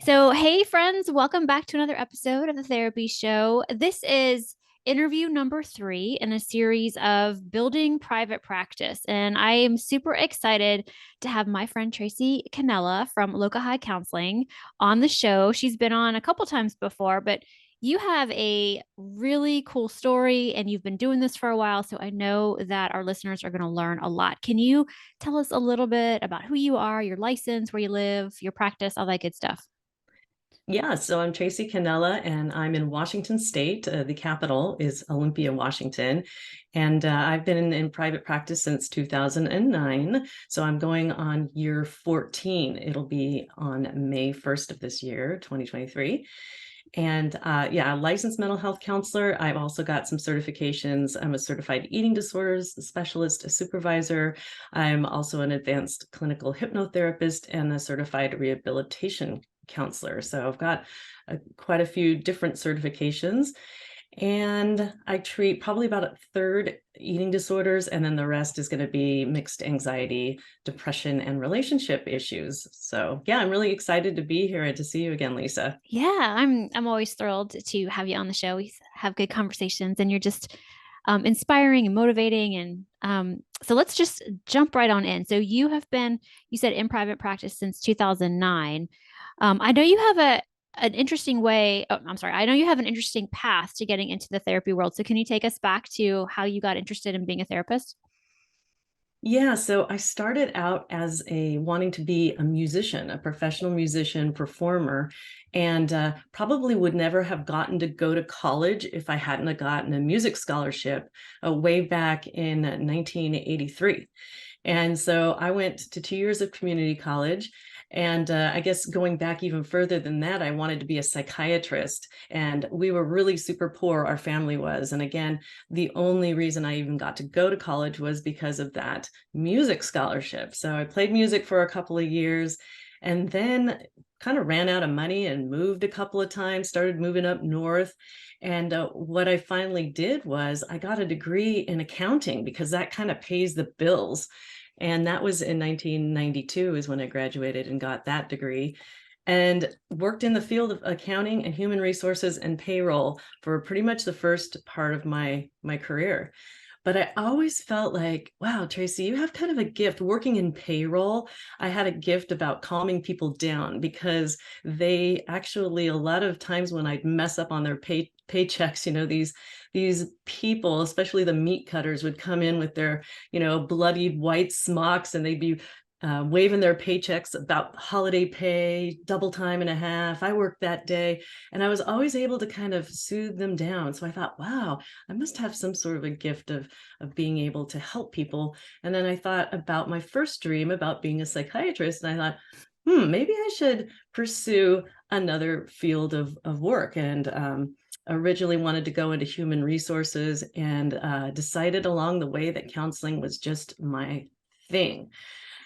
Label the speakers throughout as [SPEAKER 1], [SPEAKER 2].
[SPEAKER 1] So, hey, friends, welcome back to another episode of the Therapy Show. This is interview number 3 in a series of building private practice. And I am super excited to have my friend Tracy Kenela from Local High Counseling on the show. She's been on a couple times before, but you have a really cool story and you've been doing this for a while. So I know that our listeners are going to learn a lot. Can you tell us a little bit about who you are, your license, where you live, your practice, all that good stuff?
[SPEAKER 2] Yeah, so I'm Tracy Kenela, and I'm in Washington State. The capital is Olympia, Washington. And I've been in private practice since 2009. So I'm going on year 14. It'll be on May 1st of this year, 2023. And yeah, licensed mental health counselor. I've also got some certifications. I'm a certified eating disorders specialist, a supervisor. I'm also an advanced clinical hypnotherapist and a certified rehabilitation counselor. So I've got quite a few different certifications. And I treat probably about a third eating disorders, and then the rest is going to be mixed anxiety, depression, and relationship issues. So yeah, I'm really excited to be here and to see you again, Lisa.
[SPEAKER 1] Yeah, I'm always thrilled to have you on the show. We have good conversations, and you're just inspiring and motivating. And so let's just jump right on in. So you said in private practice since 2009. I know you have an interesting way. Oh, I'm sorry. I know you have an interesting path to getting into the therapy world. So can you take us back to how you got interested in being a therapist?
[SPEAKER 2] Yeah, so I started out as a wanting to be a musician, a professional musician, performer, and probably would never have gotten to go to college if I hadn't have gotten a music scholarship way back in 1983. And so I went to 2 years of community college. And I guess going back even further than that, I wanted to be a psychiatrist. And we were really super poor, our family was. And again, the only reason I even got to go to college was because of that music scholarship. So I played music for a couple of years and then kind of ran out of money and moved a couple of times, started moving up north. And what I finally did was I got a degree in accounting because that kind of pays the bills. And that was in 1992 is when I graduated and got that degree and worked in the field of accounting and human resources and payroll for pretty much the first part of my career. But I always felt like, wow, Tracy, you have kind of a gift working in payroll. I had a gift about calming people down because they actually, a lot of times when I'd mess up on their paychecks, these people, especially the meat cutters, would come in with their, bloodied white smocks, and they'd be waving their paychecks about holiday pay, double time and a half. I worked that day, and I was always able to kind of soothe them down. So I thought, wow, I must have some sort of a gift of being able to help people. And then I thought about my first dream about being a psychiatrist, and I thought, maybe I should pursue another field of work. And originally wanted to go into human resources, and decided along the way that counseling was just my thing.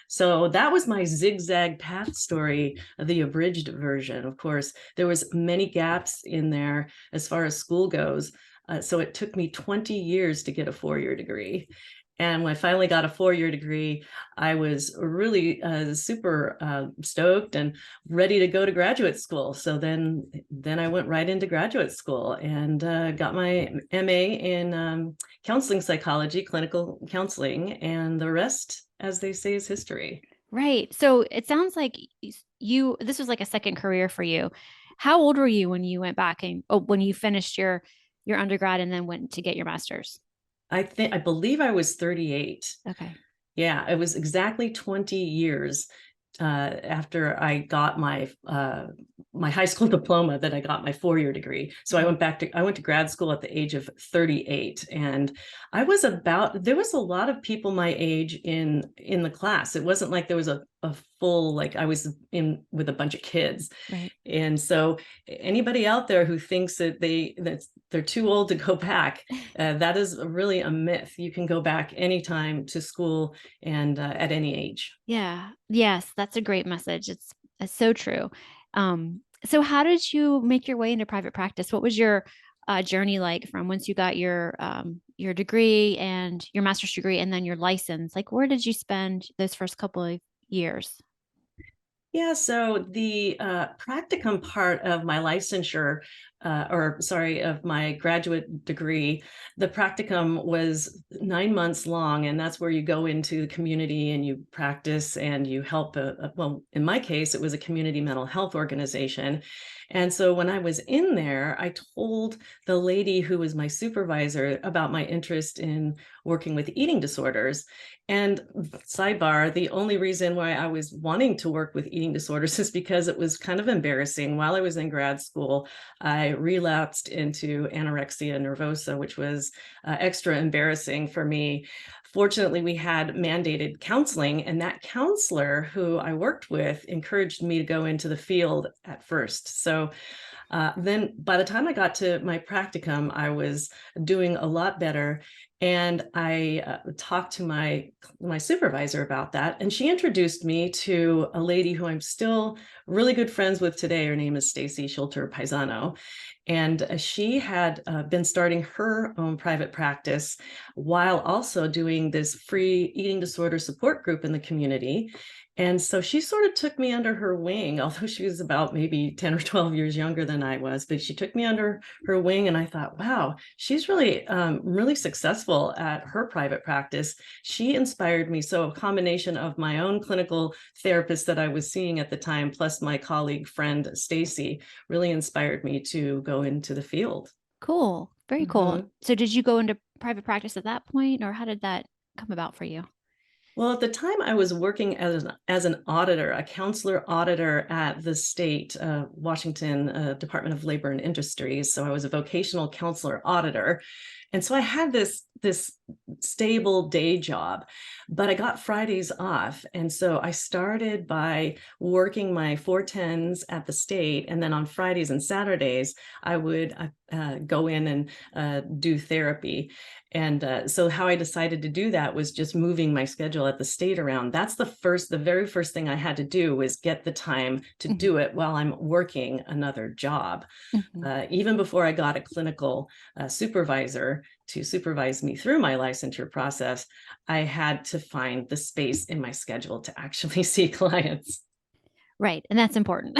[SPEAKER 2] So that was my zigzag path story, the abridged version. Of course, there was many gaps in there as far as school goes. So it took me 20 years to get a 4-year degree. And when I finally got a 4-year degree, I was really super stoked and ready to go to graduate school. So then I went right into graduate school and got my MA in counseling psychology, clinical counseling, and the rest, as they say, is history.
[SPEAKER 1] Right. So it sounds like this was like a second career for you. How old were you when you went back and when you finished your undergrad and then went to get your master's?
[SPEAKER 2] I believe I was 38.
[SPEAKER 1] Okay.
[SPEAKER 2] Yeah, it was exactly 20 years after I got my high school diploma that I got my 4-year degree. So
[SPEAKER 1] Okay.
[SPEAKER 2] I went to grad school at the age of 38, and there was a lot of people my age in the class. It wasn't like there was a full, like I was in with a bunch of kids.
[SPEAKER 1] Right.
[SPEAKER 2] And so anybody out there who thinks that they're too old to go back, that is really a myth. You can go back anytime to school and at any age.
[SPEAKER 1] Yeah. Yes, that's a great message. It's so true. So how did you make your way into private practice? What was your journey like from once you got your degree and your master's degree and then your license? Like, where did you spend those first couple of years?
[SPEAKER 2] Yeah, so the practicum part of my licensure, of my graduate degree, the practicum was 9 months long, and that's where you go into the community and you practice and you help. Well, in my case, it was a community mental health organization. And so when I was in there, I told the lady who was my supervisor about my interest in working with eating disorders. And sidebar, the only reason why I was wanting to work with eating disorders is because it was kind of embarrassing. While I was in grad school, I relapsed into anorexia nervosa, which was extra embarrassing for me. Fortunately, we had mandated counseling, and that counselor who I worked with encouraged me to go into the field at first. So then by the time I got to my practicum, I was doing a lot better. And I talked to my supervisor about that. And she introduced me to a lady who I'm still really good friends with today. Her name is Tracy Paisano. And she had been starting her own private practice while also doing this free eating disorder support group in the community. And so she sort of took me under her wing, although she was about maybe 10 or 12 years younger than I was, but she took me under her wing. And I thought, wow, she's really successful at her private practice. She inspired me. So a combination of my own clinical therapist that I was seeing at the time, plus my colleague friend, Stacy, really inspired me to go into the field.
[SPEAKER 1] Cool. Very cool.
[SPEAKER 2] Mhm.
[SPEAKER 1] So did you go into private practice at that point, or how did that come about for you?
[SPEAKER 2] Well, at the time I was working as an auditor, a counselor auditor at the state Washington Department of Labor and Industries. So I was a vocational counselor auditor. And so I had this stable day job, but I got Fridays off. And so I started by working my 410s at the state. And then on Fridays and Saturdays, I would go in and do therapy. And so how I decided to do that was just moving my schedule at the state around. That's the very first thing I had to do was get the time to
[SPEAKER 1] Mhm.
[SPEAKER 2] do it while I'm working another job.
[SPEAKER 1] Mhm.
[SPEAKER 2] Even before I got a clinical supervisor to supervise me through my licensure process, I had to find the space in my schedule to actually see clients.
[SPEAKER 1] Right. And that's important.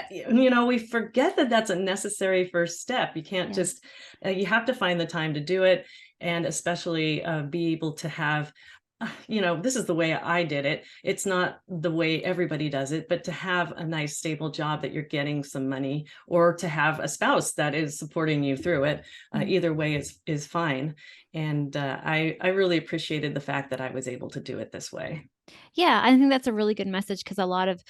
[SPEAKER 2] Yeah, we forget that that's a necessary first step. You can't
[SPEAKER 1] Yeah.
[SPEAKER 2] just, you have to find the time to do it, and especially be able to have, this is the way I did it. It's not the way everybody does it, but to have a nice, stable job that you're getting some money, or to have a spouse that is supporting you through it.
[SPEAKER 1] Mhm.
[SPEAKER 2] Either way is fine. And I really appreciated the fact that I was able to do it this way.
[SPEAKER 1] Yeah, I think that's a really good message because a lot of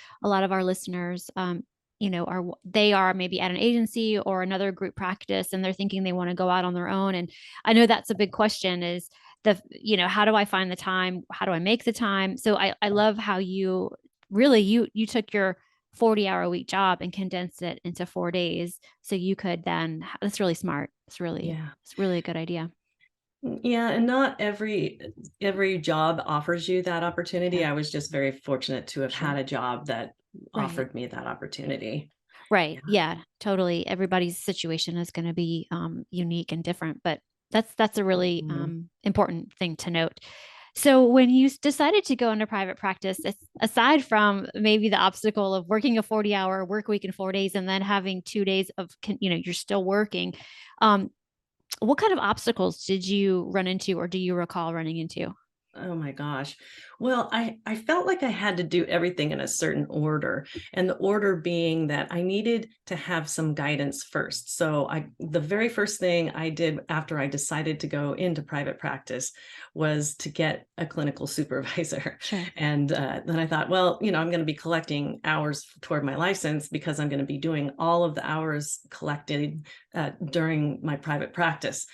[SPEAKER 1] our listeners, they are maybe at an agency or another group practice, and they're thinking they want to go out on their own. And I know that's a big question: is how do I find the time? How do I make the time? So I love how you took your 40-hour a week job and condensed it into 4 days, so you could then. That's really smart.
[SPEAKER 2] Yeah.
[SPEAKER 1] It's really a good idea.
[SPEAKER 2] Yeah, and not every job offers you that opportunity.
[SPEAKER 1] Yeah,
[SPEAKER 2] I was just very fortunate to have
[SPEAKER 1] sure.
[SPEAKER 2] had a job that
[SPEAKER 1] Right.
[SPEAKER 2] offered me that opportunity.
[SPEAKER 1] Right.
[SPEAKER 2] Yeah.
[SPEAKER 1] Yeah, totally. Everybody's situation is going to be unique and different, but that's a really
[SPEAKER 2] Mhm.
[SPEAKER 1] important thing to note. So, when you decided to go into private practice, aside from maybe the obstacle of working a 40-hour work week in 4 days and then having 2 days of, you're still working, um, what kind of obstacles did you run into or do you recall running into?
[SPEAKER 2] Oh my gosh. Well, I felt like I had to do everything in a certain order, and the order being that I needed to have some guidance first. So the very first thing I did after I decided to go into private practice was to get a clinical supervisor.
[SPEAKER 1] Sure.
[SPEAKER 2] And then I thought, well, I'm going to be collecting hours toward my license because I'm going to be doing all of the hours collected during my private practice.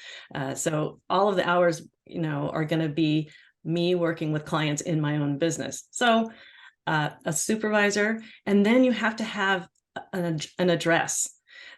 [SPEAKER 2] So all of the hours, are going to be me working with clients in my own business. So a supervisor, and then you have to have an address.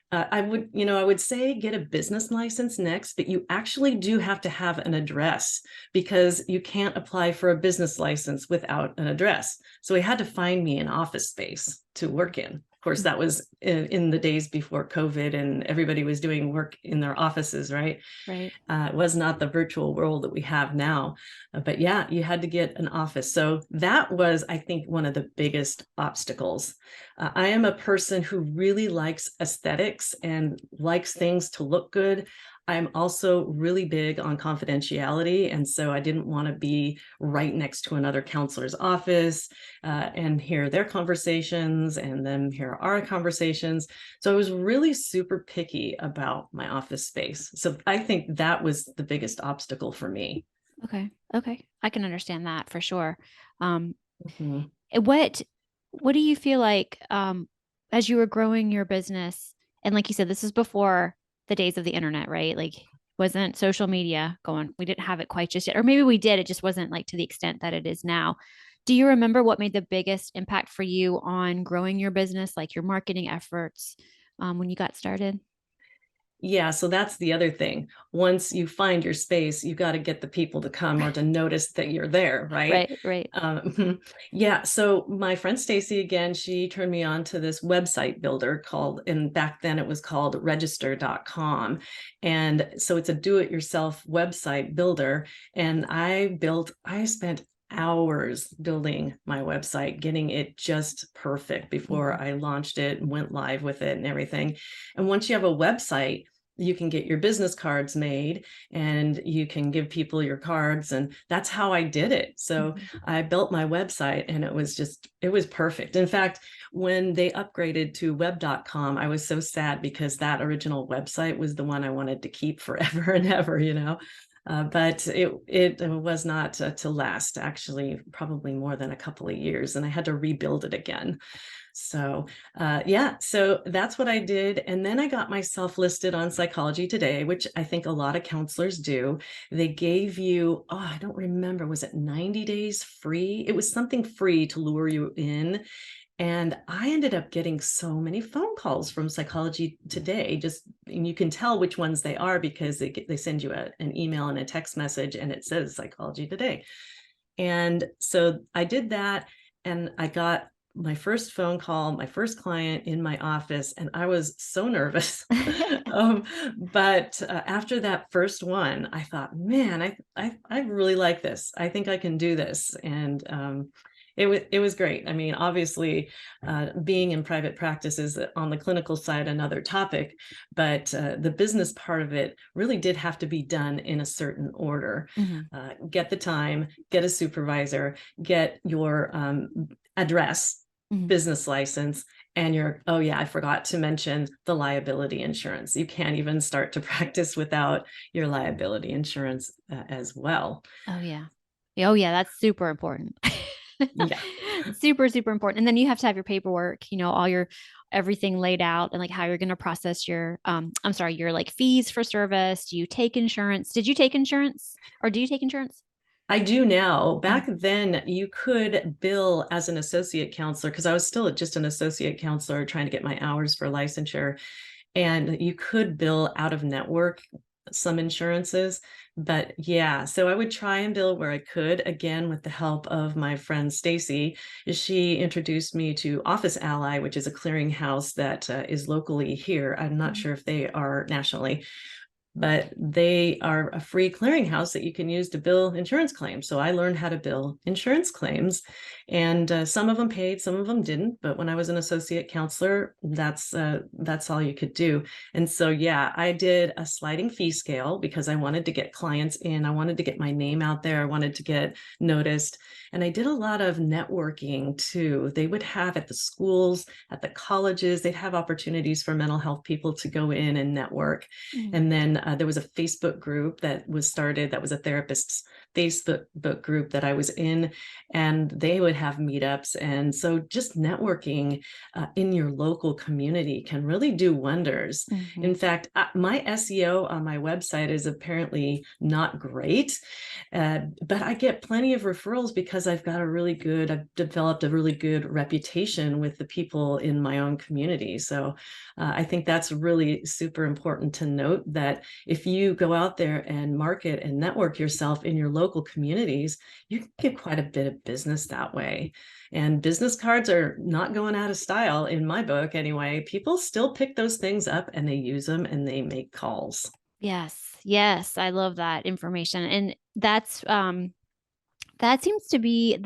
[SPEAKER 2] I would say get a business license next, but you actually do have to have an address because you can't apply for a business license without an address. So he had to find me an office space to work in. course, that was in the days before COVID and everybody was doing work in their offices, right?
[SPEAKER 1] Right.
[SPEAKER 2] It was not the virtual world that we have now. But yeah, you had to get an office. So that was, I think, one of the biggest obstacles. I am a person who really likes aesthetics and likes things to look good. I'm also really big on confidentiality. And so I didn't want to be right next to another counselor's office and hear their conversations and then hear our conversations. So I was really super picky about my office space. So I think that was the biggest obstacle for me.
[SPEAKER 1] Okay. Okay. I can understand that for sure. Um,
[SPEAKER 2] Mhm.
[SPEAKER 1] what do you feel like as you were growing your business, and like you said, this is before the days of the internet, right? Like wasn't social media going, we didn't have it quite just yet. Or maybe we did, it just wasn't like to the extent that it is now. Do you remember what made the biggest impact for you on growing your business, like your marketing efforts when you got started?
[SPEAKER 2] Yeah, so that's the other thing. Once you find your space, you got to get the people to come or to notice that you're there, right?
[SPEAKER 1] Right, right.
[SPEAKER 2] Yeah, so my friend Stacy, again, she turned me on to this website builder called, and back then it was called register.com. And so it's a do-it-yourself website builder. And I spent hours building my website, getting it just perfect before
[SPEAKER 1] Mhm.
[SPEAKER 2] I launched it and went live with it and everything. And once you have a website, you can get your business cards made and you can give people your cards. And that's how I did it. So
[SPEAKER 1] Mhm.
[SPEAKER 2] I built my website and it was perfect. In fact, when they upgraded to web.com, I was so sad because that original website was the one I wanted to keep forever and ever, you know. But it was not to last, actually, probably more than a couple of years, and I had to rebuild it again. So, yeah, so that's what I did. And then I got myself listed on Psychology Today, which I think a lot of counselors do. They gave you, oh, I don't remember, was it 90 days free? It was something free to lure you in. And I ended up getting so many phone calls from Psychology Today. Just, and you can tell which ones they are because they send you an email and a text message and it says Psychology Today. And so I did that and I got my first phone call, my first client in my office, and I was so nervous. um, but after that first one, I thought, man, I really like this. I think I can do this. And it was great. I mean, obviously, being in private practice is on the clinical side another topic, but the business part of it really did have to be done in a certain order.
[SPEAKER 1] Mhm.
[SPEAKER 2] Get the time, get a supervisor, get your address,
[SPEAKER 1] Mhm.
[SPEAKER 2] business license, and your, oh yeah, I forgot to mention the liability insurance. You can't even start to practice without your liability insurance as well.
[SPEAKER 1] Oh yeah. Oh yeah, that's super important.
[SPEAKER 2] Yeah.
[SPEAKER 1] Super, super important. And then you have to have your paperwork, all your everything laid out and like how you're going to process your I'm sorry, your like fees for service. Do you take insurance? Did you take insurance? Or do you take insurance?
[SPEAKER 2] I do now.
[SPEAKER 1] Mhm.
[SPEAKER 2] Back then, you could bill as an associate counselor because I was still just an associate counselor trying to get my hours for licensure. And you could bill out of network some insurances. But yeah, so I would try and bill where I could, again, with the help of my friend Stacy. She introduced me to Office Ally, which is a clearinghouse that is locally here. I'm not
[SPEAKER 1] Mhm.
[SPEAKER 2] sure if they are nationally, but they are a free clearinghouse that you can use to bill insurance claims. So I learned how to bill insurance claims, and some of them paid, some of them didn't. But when I was an associate counselor, that's all you could do. And so yeah, I did a sliding fee scale because I wanted to get clients in. I wanted to get my name out there. I wanted to get noticed, and I did a lot of networking too. They would have at the schools, at the colleges, they'd have opportunities for mental health people to go in and network.
[SPEAKER 1] Mhm.
[SPEAKER 2] And then there was a Facebook group that was started, that was a therapist's Facebook group that I was in, and they would have meetups. And so just networking in your local community can really do wonders. In
[SPEAKER 1] Mhm.
[SPEAKER 2] fact, my SEO on my website is apparently not great, but I get plenty of referrals because I've developed a really good reputation with the people in my own community. So I think that's really super important to note that if you go out there and market and network yourself in your local communities, you can get quite a bit of business that way. And business cards are not going out of style in my book anyway. People still pick those things up and they use them and they make calls.
[SPEAKER 1] Yes. Yes. I love that information. And that seems to be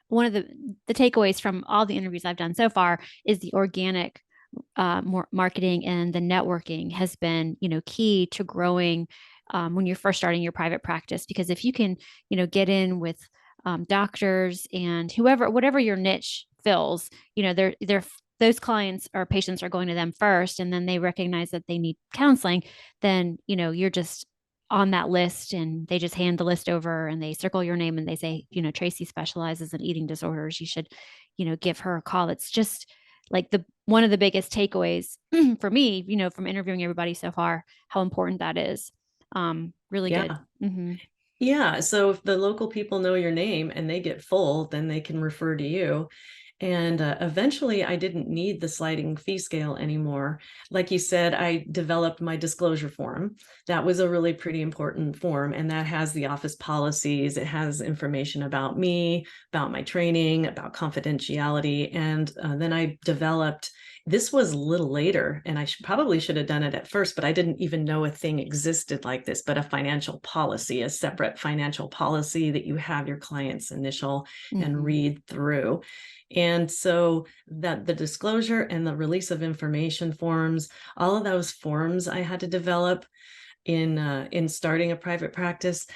[SPEAKER 1] one of the takeaways from all the interviews I've done so far is the organic more marketing and the networking has been, key to growing when you're first starting your private practice. Because if you can, get in with doctors and whatever your niche fills, they're those clients or patients are going to them first, and then they recognize that they need counseling. Then, you're just on that list and they just hand the list over and they circle your name and they say, Tracy specializes in eating disorders. You should, give her a call. It's just like one of the biggest takeaways for me, from interviewing everybody so far, how important that is. Really good.
[SPEAKER 2] Yeah.
[SPEAKER 1] Mm-hmm.
[SPEAKER 2] Yeah. So if the local people know your name and they get full, then they can refer to you. And eventually, I didn't need the sliding fee scale anymore. Like you said, I developed my disclosure form. That was a really pretty important form. And that has the office policies. It has information about me, about my training, about confidentiality. And then I developed, this was a little later, and I probably should have done it at first, but I didn't even know a thing existed like this, but a financial policy, a separate financial policy that you have your client's initial and
[SPEAKER 1] Mm-hmm.
[SPEAKER 2] read through. And so that the disclosure and the release of information forms, all of those forms I had to develop in starting a private practice.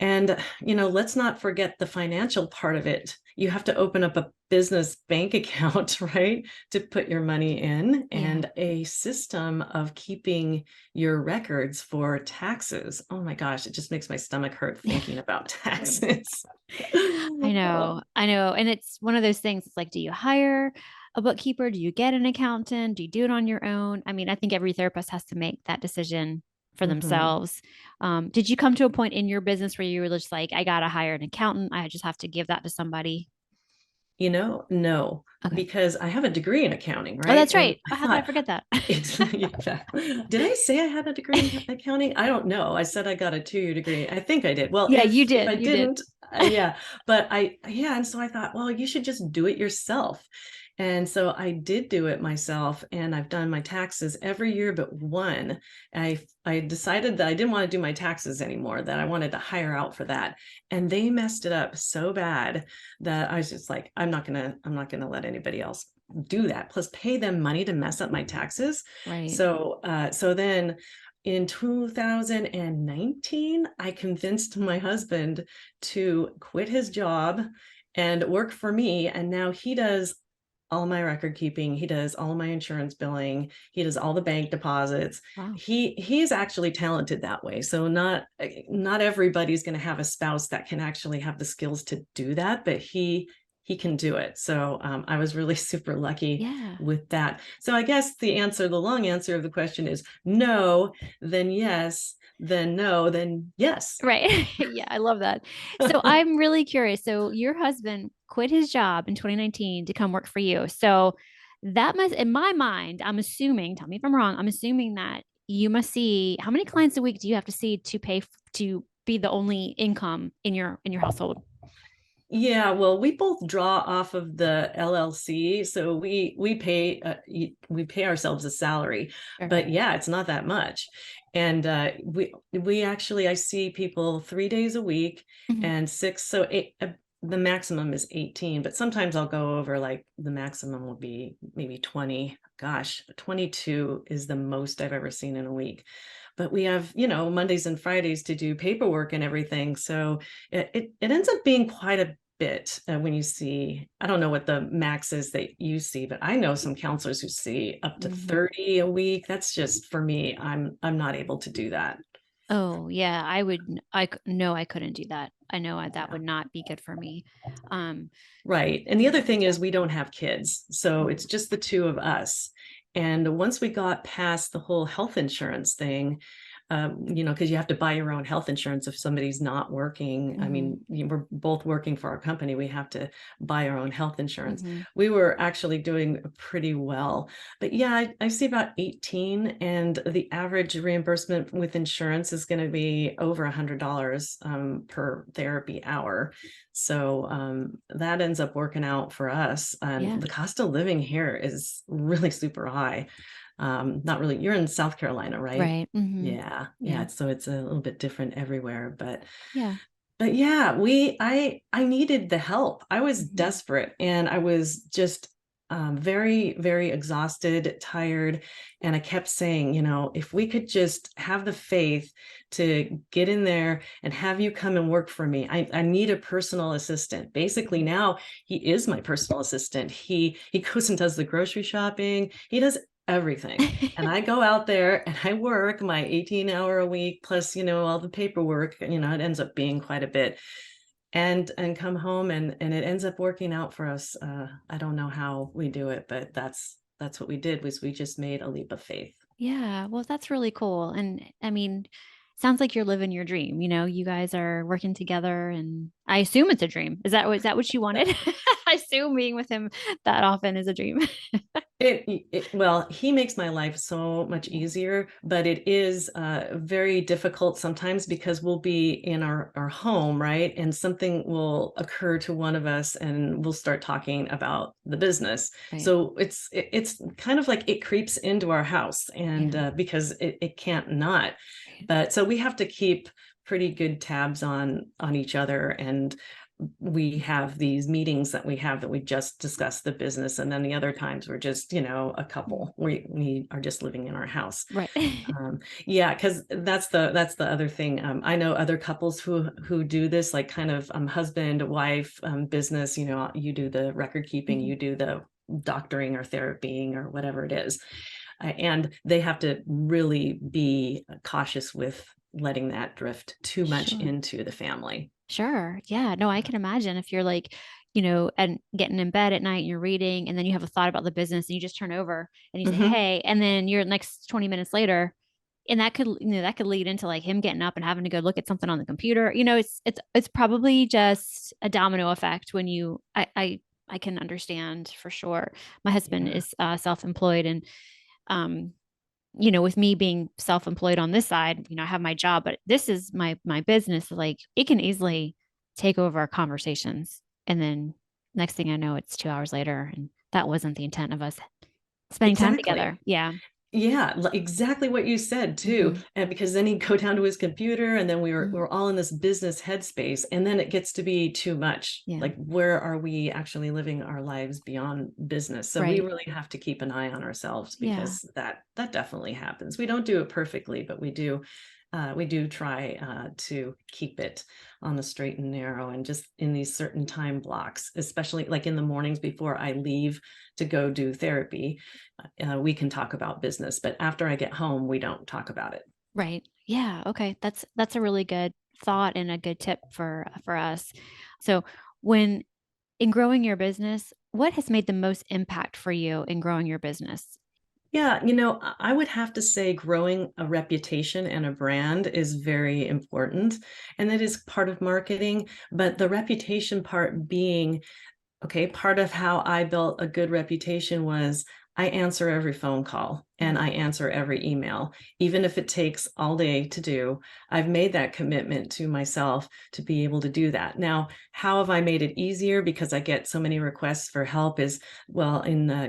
[SPEAKER 2] And, let's not forget the financial part of it. You have to open up a business bank account, right, to put your money in,
[SPEAKER 1] Yeah.
[SPEAKER 2] and a system of keeping your records for taxes. Oh my gosh, it just makes my stomach hurt thinking about taxes.
[SPEAKER 1] I know. I know. And it's one of those things. It's like, do you hire a bookkeeper? Do you get an accountant? Do you do it on your own? I mean, I think every therapist has to make that decision for
[SPEAKER 2] Mhm.
[SPEAKER 1] themselves. Did you come to a point in your business where you were just like, I got to hire an accountant? I just have to give that to somebody?
[SPEAKER 2] No,
[SPEAKER 1] Okay.
[SPEAKER 2] because I have a degree in accounting,
[SPEAKER 1] Oh,
[SPEAKER 2] right?
[SPEAKER 1] that's
[SPEAKER 2] And
[SPEAKER 1] right.
[SPEAKER 2] I
[SPEAKER 1] Oh, how could I
[SPEAKER 2] thought,
[SPEAKER 1] forget that?
[SPEAKER 2] it's yeah. Did I say I had a degree in accounting? I don't know. I said I got a 2-year degree. I think I did. Well,
[SPEAKER 1] Yeah, you
[SPEAKER 2] if
[SPEAKER 1] did.
[SPEAKER 2] I
[SPEAKER 1] You did.
[SPEAKER 2] didn't, yeah, but yeah, and so I thought, well, you should just do it yourself. And so I did do it myself, and I've done my taxes every year but one. I decided that I didn't want to do my taxes anymore, that I wanted to hire out for that. And they messed it up so bad that I was just like, I'm not gonna let anybody else do that. Plus pay them money to mess up my taxes.
[SPEAKER 1] Right.
[SPEAKER 2] So then in 2019, I convinced my husband to quit his job and work for me. And now he does all my record keeping, he does all my insurance billing, he does all the bank deposits.
[SPEAKER 1] Wow.
[SPEAKER 2] He's actually talented that way. So not everybody's going to have a spouse that can actually have the skills to do that, but he can do it. So I was really super lucky
[SPEAKER 1] Yeah.
[SPEAKER 2] with that. So I guess the long answer of the question is no, then yes, then no, then yes.
[SPEAKER 1] Right. Yeah, I love that. So I'm really curious. So your husband quit his job in 2019 to come work for you. So that must, in my mind, I'm assuming, tell me if I'm wrong, I'm assuming that you must see how many clients a week do you have to see to to be the only income in your household?
[SPEAKER 2] Yeah, well, we both draw off of the LLC, so we pay ourselves a salary,
[SPEAKER 1] Sure.
[SPEAKER 2] but yeah, it's not that much. And we actually I see people 3 days a week
[SPEAKER 1] Mhm.
[SPEAKER 2] and six, so the maximum is 18, but sometimes I'll go over, like the maximum will be maybe 20. Gosh, 22 is the most I've ever seen in a week. But we have, Mondays and Fridays to do paperwork and everything, so it ends up being quite a bit when you see, I don't know what the max is that you see, but I know some counselors who see up to
[SPEAKER 1] Mhm.
[SPEAKER 2] 30 a week. That's just for me. I'm not able to do that.
[SPEAKER 1] Oh, yeah, I would, no, I couldn't do that. I know that
[SPEAKER 2] Yeah.
[SPEAKER 1] would not be good for me. Um,
[SPEAKER 2] Right. And the other thing is we don't have kids. So
[SPEAKER 1] mm,
[SPEAKER 2] it's just the two of us. And once we got past the whole health insurance thing, because you have to buy your own health insurance if somebody's not working. I
[SPEAKER 1] Hmm.
[SPEAKER 2] mean, we're both working for our company. We have to buy our own health insurance.
[SPEAKER 1] Hmm.
[SPEAKER 2] We were actually doing pretty well. But yeah, I see about 18, and the average reimbursement with insurance is going to be over $100 per therapy hour. So that ends up working out for us. And
[SPEAKER 1] Yeah.
[SPEAKER 2] the cost of living here is really super high. Not really. You're in South Carolina, right?
[SPEAKER 1] Right. Hmm.
[SPEAKER 2] Yeah,
[SPEAKER 1] Yeah.
[SPEAKER 2] yeah. So it's a little bit different everywhere,
[SPEAKER 1] Yeah.
[SPEAKER 2] but yeah, I needed the help. I was
[SPEAKER 1] Hmm.
[SPEAKER 2] desperate, and I was just very, very exhausted, tired. And I kept saying, if we could just have the faith to get in there and have you come and work for me. I need a personal assistant. Basically, now he is my personal assistant. He goes and does the grocery shopping. He does everything. And I go out there and I work my 18-hour a week plus, all the paperwork, it ends up being quite a bit, and come home, and it ends up working out for us. I don't know how we do it, but that's what we did, was we just made a leap of faith.
[SPEAKER 1] Yeah, well, that's really cool. And I mean, sounds like you're living your dream. You guys are working together, and I assume it's a dream. Is that what you wanted? I assume being with him that often is a dream.
[SPEAKER 2] Well, he makes my life so much
[SPEAKER 1] Yeah.
[SPEAKER 2] easier, but it is very difficult sometimes, because we'll be in our home, right? And something will occur to one of us, and we'll start talking about the business.
[SPEAKER 1] Right.
[SPEAKER 2] So it's kind of like it creeps into our house, and
[SPEAKER 1] Yeah.
[SPEAKER 2] because it can't not.
[SPEAKER 1] Right.
[SPEAKER 2] But so we have to keep pretty good tabs on each other, and we have these meetings that we just discuss the business, and then the other times we're just a
[SPEAKER 1] Mm.
[SPEAKER 2] couple, we are just living in our house.
[SPEAKER 1] Right.
[SPEAKER 2] um yeah, because that's the other thing. I know other couples who do this, like kind of husband wife business. You do the record keeping,
[SPEAKER 1] Mhm.
[SPEAKER 2] you do the doctoring or therapying or whatever it is, and they have to really be cautious with letting that drift too much
[SPEAKER 1] Sure.
[SPEAKER 2] into the family.
[SPEAKER 1] Sure. Yeah. No, I can imagine if you're like, and getting in bed at night and you're reading, and then you have a thought about the business and you just turn over and you say,
[SPEAKER 2] Hmm.
[SPEAKER 1] "Hey," and then you're next 20 minutes later, and that could lead into like him getting up and having to go look at something on the computer. It's probably just a domino effect when I can understand for sure. My husband
[SPEAKER 2] Yeah.
[SPEAKER 1] is self-employed, and um with me being self-employed on this side, I have my job, but this is my business. Like, it can easily take over our conversations. And then next thing I know, it's 2 hours later. And that wasn't the intent of us spending time
[SPEAKER 2] Exactly.
[SPEAKER 1] together. Yeah.
[SPEAKER 2] Yeah, exactly what you said too.
[SPEAKER 1] Hmm.
[SPEAKER 2] And because then he'd go down to his computer, and then we were
[SPEAKER 1] Hmm.
[SPEAKER 2] all in this business headspace, and then it gets to be too much.
[SPEAKER 1] Yeah.
[SPEAKER 2] Like, where are we actually living our lives beyond business? So we
[SPEAKER 1] Right.
[SPEAKER 2] really have to keep an eye on ourselves,
[SPEAKER 1] Yeah.
[SPEAKER 2] because that definitely happens. We don't do it perfectly, but we do try to keep it on the straight and narrow, and just in these certain time blocks, especially like in the mornings before I leave to go do therapy. We can talk about business, but after I get home, we don't talk about it.
[SPEAKER 1] Right. Yeah. Okay. That's a really good thought and a good tip for us. So, when in growing your business, what has made the most impact for you in growing your business?
[SPEAKER 2] Yeah, I would have to say growing a reputation and a brand is very important, and that is part of marketing. But the reputation part being, okay, part of how I built a good reputation was I answer every phone call and I
[SPEAKER 1] Mhm.
[SPEAKER 2] answer every email, even if it takes all day to do. I've made that commitment to myself to be able to do that. Now, how have I made it easier? Because I get so many requests for help is, well, in my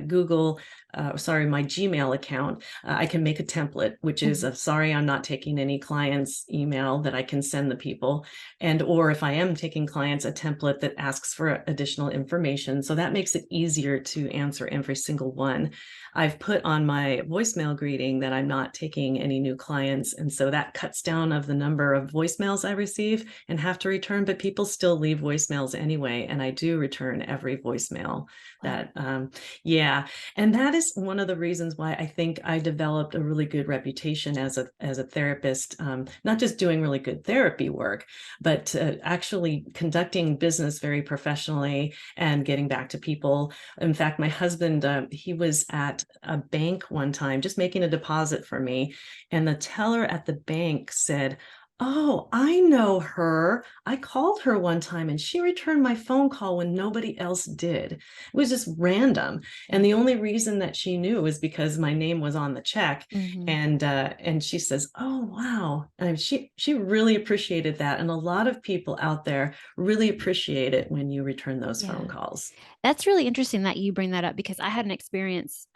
[SPEAKER 2] Gmail account, I can make a template, which is
[SPEAKER 1] Mhm.
[SPEAKER 2] a sorry, I'm not taking any clients email that I can send the people. And or if I am taking clients, a template that asks for additional information. So that makes it easier to answer every single one. I've put on my voicemail greeting that I'm not taking any new clients. And so that cuts down of the number of voicemails I receive and have to return, but people still leave voicemails anyway. And I do return every voicemail
[SPEAKER 1] Wow.
[SPEAKER 2] that, yeah. And that is one of the reasons why I think I developed a really good reputation as a therapist, not just doing really good therapy work, but actually conducting business very professionally and getting back to people. In fact, my husband, he was at a bank one time just making a deposit for me, and the teller at the bank said, "Oh, I know her. I called her one time and she returned my phone call when nobody else did." It was just random. And the only reason that she knew was because my name was on the check.
[SPEAKER 1] Mm-hmm.
[SPEAKER 2] And she says, "Oh, wow." And she really appreciated that. And a lot of people out there really appreciate it when you return those phone
[SPEAKER 1] Yeah.
[SPEAKER 2] calls.
[SPEAKER 1] That's really interesting that you bring that up because I had an experience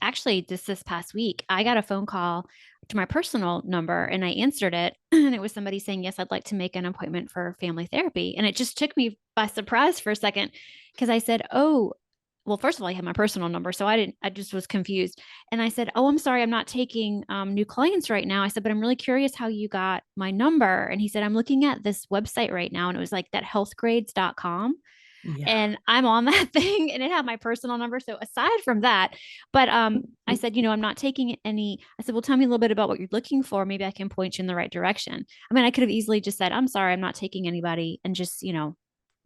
[SPEAKER 1] actually just this past week. I got a phone call to my personal number and I answered it and it was somebody saying, "Yes, I'd like to make an appointment for family therapy." And it just took me by surprise for a second because I said, "Oh, well, first of all, I had my personal number, so I just was confused." And I said, "Oh, I'm sorry, I'm not taking new clients right now." I said, "But I'm really curious how you got my number." And he said, "I'm looking at this website right now." And it was like that healthgrades.com,
[SPEAKER 2] Yeah.
[SPEAKER 1] and I'm on that thing and it had my personal number. So aside from that, but I said, "I'm not taking any." I said, "Well, tell me a little bit about what you're looking for. Maybe I can point you in the right direction." I mean, I could have easily just said, "I'm sorry, I'm not taking anybody," and just,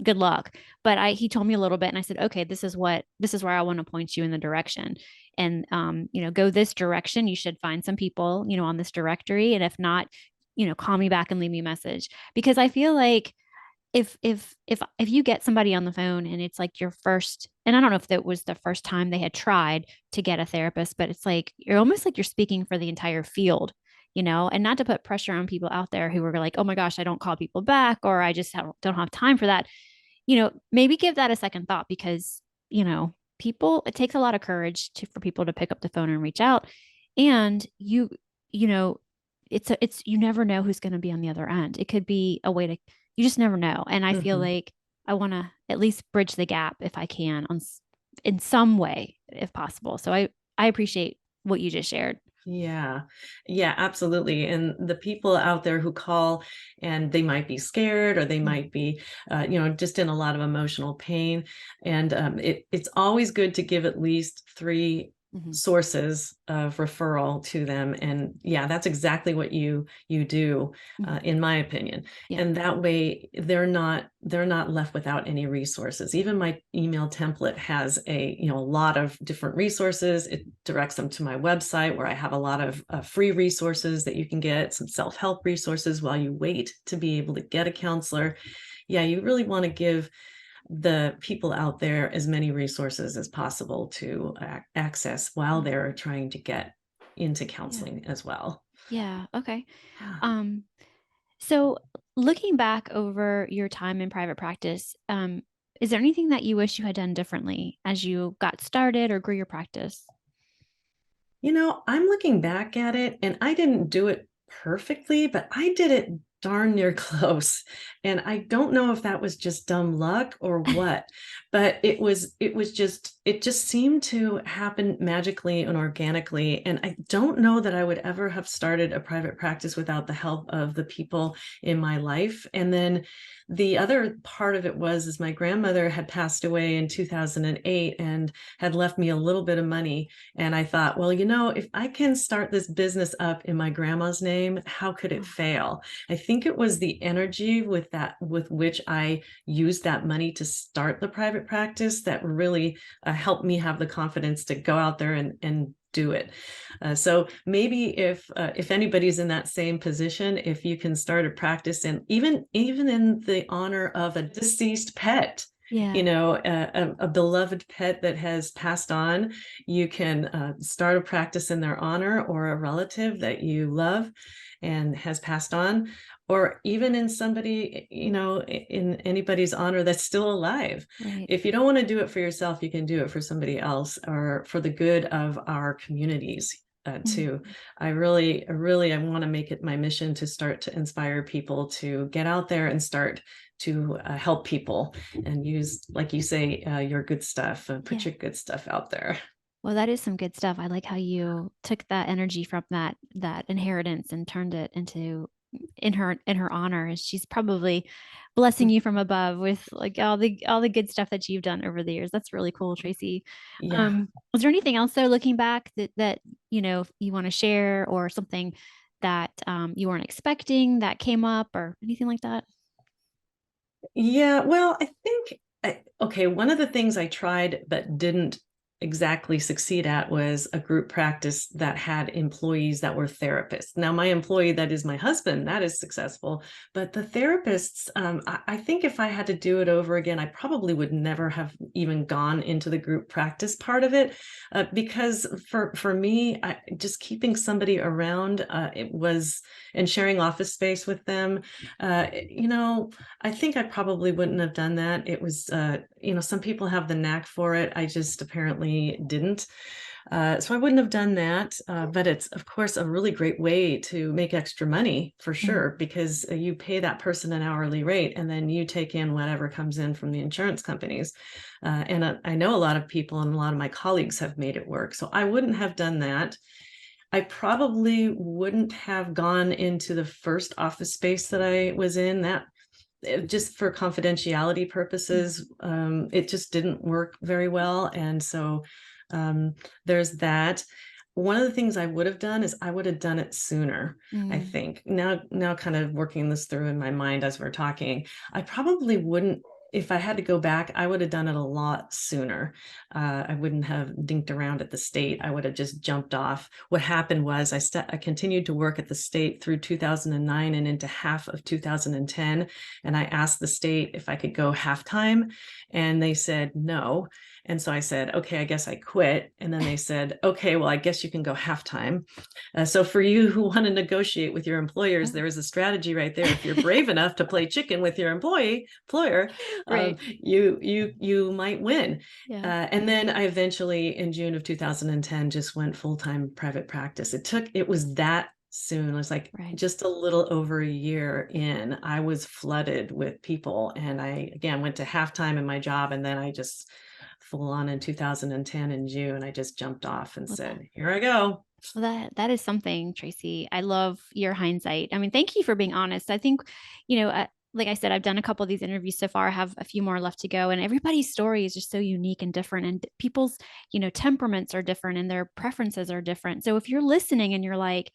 [SPEAKER 1] good luck. But he told me a little bit and I said, "Okay, this is where I want to point you in the direction. And go this direction. You should find some people, on this directory. And if not, call me back and leave me a message." Because I feel like if you get somebody on the phone and it's like your first, and I don't know if that was the first time they had tried to get a therapist, but it's like you're almost like you're speaking for the entire field, and not to put pressure on people out there who are like, "Oh my gosh, I don't call people back," or "I just don't have time for that." Maybe give that a second thought because, people, it takes a lot of courage for people to pick up the phone and reach out. And you know, you never know who's going to be on the other end. It could be a way to, you just never know. And I feel
[SPEAKER 2] Mhm.
[SPEAKER 1] like I want to at least bridge the gap if I can in some way, if possible. So I appreciate what you just shared.
[SPEAKER 2] Yeah. Yeah, absolutely. And the people out there who call and they might be scared or they might be, just in a lot of emotional pain. And it's always good to give at least three
[SPEAKER 1] Mm-hmm.
[SPEAKER 2] sources of referral to them. And yeah, that's exactly what you do,
[SPEAKER 1] Mm-hmm.
[SPEAKER 2] in my opinion.
[SPEAKER 1] Yeah.
[SPEAKER 2] And that way they're not left without any resources. Even my email template has a lot of different resources. It directs them to my website where I have a lot of free resources that you can get, some self-help resources while you wait to be able to get a counselor. Yeah, you really want to give the people out there as many resources as possible to access while
[SPEAKER 1] Mm.
[SPEAKER 2] they're trying to get into
[SPEAKER 1] Yeah.
[SPEAKER 2] counseling as well.
[SPEAKER 1] Yeah. Okay.
[SPEAKER 2] Yeah.
[SPEAKER 1] Um, So, looking back over your time in private practice, is there anything that you wish you had done differently as you got started or grew your practice?
[SPEAKER 2] I'm looking back at it and I didn't do it perfectly, but I did it darn near close. And I don't know if that was just dumb luck or what, but it just seemed to happen magically and organically. And I don't know that I would ever have started a private practice without the help of the people in my life. And then the other part of it was is my grandmother had passed away in 2008 and had left me a little bit of money, and I thought, well, if I can start this business up in my grandma's name, how could it
[SPEAKER 1] Oh,
[SPEAKER 2] fail? I think it was the energy with which I used that money to start the private practice that really helped me have the confidence to go out there and do it. So maybe if anybody's in that same position, if you can start a practice and even in the honor of a deceased pet,
[SPEAKER 1] yeah.
[SPEAKER 2] a beloved pet that has passed on, you can start a practice in their honor, or a relative that you love and has passed on, or even in somebody, in anybody's honor that's still alive.
[SPEAKER 1] Right.
[SPEAKER 2] If you don't want to do it for yourself, you can do it for somebody else or for the good of our communities.
[SPEAKER 1] Mm.
[SPEAKER 2] Too. I want to make it my mission to start to inspire people to get out there and start to help people and use, like you say, your good stuff and put
[SPEAKER 1] Yeah.
[SPEAKER 2] your good stuff out there.
[SPEAKER 1] Well, that is some good stuff. I like how you took that energy from that inheritance and turned it into, in her honor. And she's probably blessing you from above with like all the good stuff that you've done over the years. That's really cool, Tracy.
[SPEAKER 2] Yeah.
[SPEAKER 1] Was there anything else though, looking back that you want to share, or something that you weren't expecting that came up, or anything like that?
[SPEAKER 2] Yeah, well, I think okay, one of the things I tried but didn't exactly succeed at was a group practice that had employees that were therapists. Now, my employee, that is my husband, that is successful, but the therapists, I think if I had to do it over again, I probably would never have even gone into the group practice part of it, because for me, just keeping somebody around, it was, and sharing office space with them, you know, I think I probably wouldn't have done that. It was, some people have the knack for it. I just apparently didn't. So I wouldn't have done that. But it's, of course, a really great way to make extra money for
[SPEAKER 1] Mhm.
[SPEAKER 2] sure, because you pay that person an hourly rate and then you take in whatever comes in from the insurance companies. And I know a lot of people and a lot of my colleagues have made it work. So I wouldn't have done that. I probably wouldn't have gone into the first office space that I was in. That just for confidentiality
[SPEAKER 1] Mhm.
[SPEAKER 2] purposes, it just didn't work very well. And so um, there's that. One of the things I would have done is I would have done it sooner, I
[SPEAKER 1] Mm.
[SPEAKER 2] think. Now kind of working this through in my mind as we're talking, I probably wouldn't, if I had to go back, I would have done it a lot sooner. I wouldn't have dinked around at the state. I would have just jumped off. What happened was I continued to work at the state through 2009 and into half of 2010. And I asked the state if I could go half-time, and they said no. And so I said, okay, I guess I quit. And then they said, okay, well, I guess you can go half-time. So for you who want to negotiate with your employers, there is a strategy right there. If you're brave enough to play chicken with your employer,
[SPEAKER 1] Right.
[SPEAKER 2] you might win.
[SPEAKER 1] Yeah.
[SPEAKER 2] And then I eventually, in June of 2010, just went full-time private practice. It was that soon. It was like
[SPEAKER 1] Right.
[SPEAKER 2] just a little over a year in, I was flooded with people. And I, again, went to halftime in my job. And then I just full on in 2010 in June, I just jumped off and
[SPEAKER 1] Well,
[SPEAKER 2] said, here I go.
[SPEAKER 1] that is something, Tracy. I love your hindsight. I mean, thank you for being honest. I think, like I said, I've done a couple of these interviews so far. I have a few more left to go, and everybody's story is just so unique and different, and people's, temperaments are different, and their preferences are different. So if you're listening and you're like,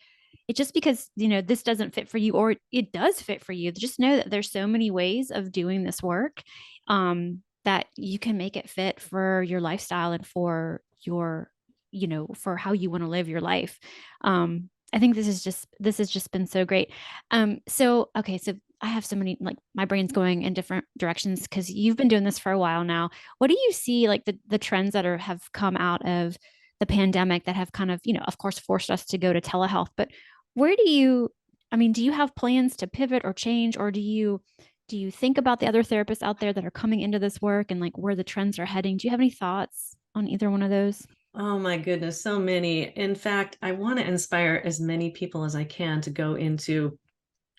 [SPEAKER 1] it just because this doesn't fit for you, or it does fit for you, just know that there's so many ways of doing this work, that you can make it fit for your lifestyle and for your for how you want to live your life. I think this has just been so great. So okay, so I have so many, like, my brain's going in different directions because you've been doing this for a while now. What do you see, like, the trends that have come out of the pandemic that have kind of, of course, forced us to go to telehealth? But where do you, I mean, do you have plans to pivot or change, or do you think about the other therapists out there that are coming into this work and like where the trends are heading? Do you have any thoughts on either one of those?
[SPEAKER 2] Oh my goodness, so many. In fact, I want to inspire as many people as I can to go into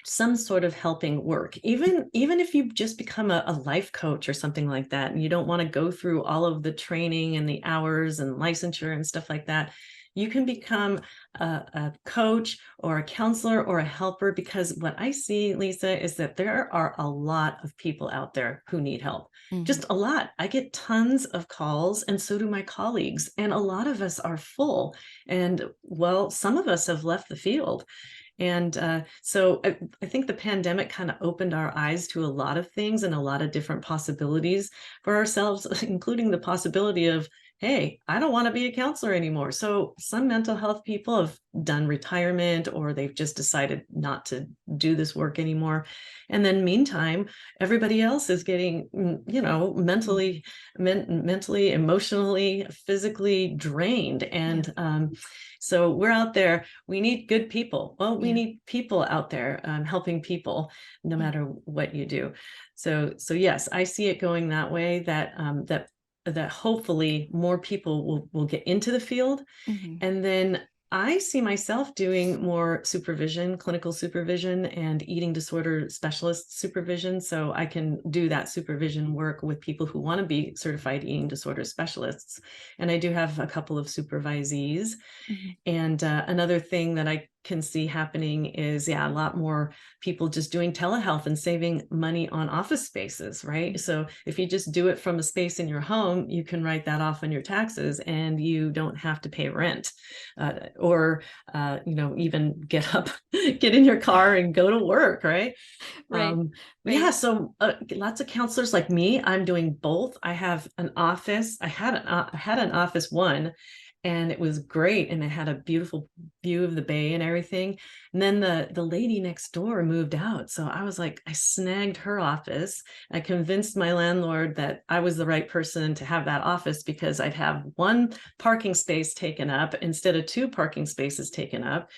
[SPEAKER 2] some sort of helping work, even if you just become a life coach or something like that, and you don't want to go through all of the training and the hours and licensure and stuff like that. You can become a coach or a counselor or a helper, because what I see, Lisa, is that there are a lot of people out there who need help.
[SPEAKER 1] Mhm.
[SPEAKER 2] Just a lot. I get tons of calls, and so do my colleagues, and a lot of us are full, and well, some of us have left the field. And so I think the pandemic kind of opened our eyes to a lot of things and a lot of different possibilities for ourselves, including the possibility of, hey, I don't want to be a counselor anymore. So some mental health people have done retirement, or they've just decided not to do this work anymore. And then meantime, everybody else is getting,
[SPEAKER 1] Mhm.
[SPEAKER 2] mentally, emotionally, physically drained.
[SPEAKER 1] Yeah.
[SPEAKER 2] And so we're out there. We need good people. Well, we
[SPEAKER 1] Yeah.
[SPEAKER 2] need people out there, helping people, no
[SPEAKER 1] Yeah.
[SPEAKER 2] matter what you do. So yes, I see it going that way. That hopefully more people will get into the field,
[SPEAKER 1] Mhm.
[SPEAKER 2] and then I see myself doing more supervision, clinical supervision, and eating disorder specialist supervision. So I can do that supervision work with people who want to be certified eating disorder specialists. And I do have a couple of supervisees.
[SPEAKER 1] Mhm.
[SPEAKER 2] And another thing that I can see happening is, a lot more people just doing telehealth and saving money on office spaces, right? So if you just do it from a space in your home, you can write that off on your taxes and you don't have to pay rent, or even get up, get in your car and go to work, right?
[SPEAKER 1] Right.
[SPEAKER 2] Yeah,
[SPEAKER 1] Right.
[SPEAKER 2] so lots of counselors like me, I'm doing both. I have an office. I had an office one, and it was great, and it had a beautiful view of the bay and everything. And then the lady next door moved out, so I was like, I snagged her office. I convinced my landlord that I was the right person to have that office because I'd have one parking space taken up instead of two parking spaces taken up.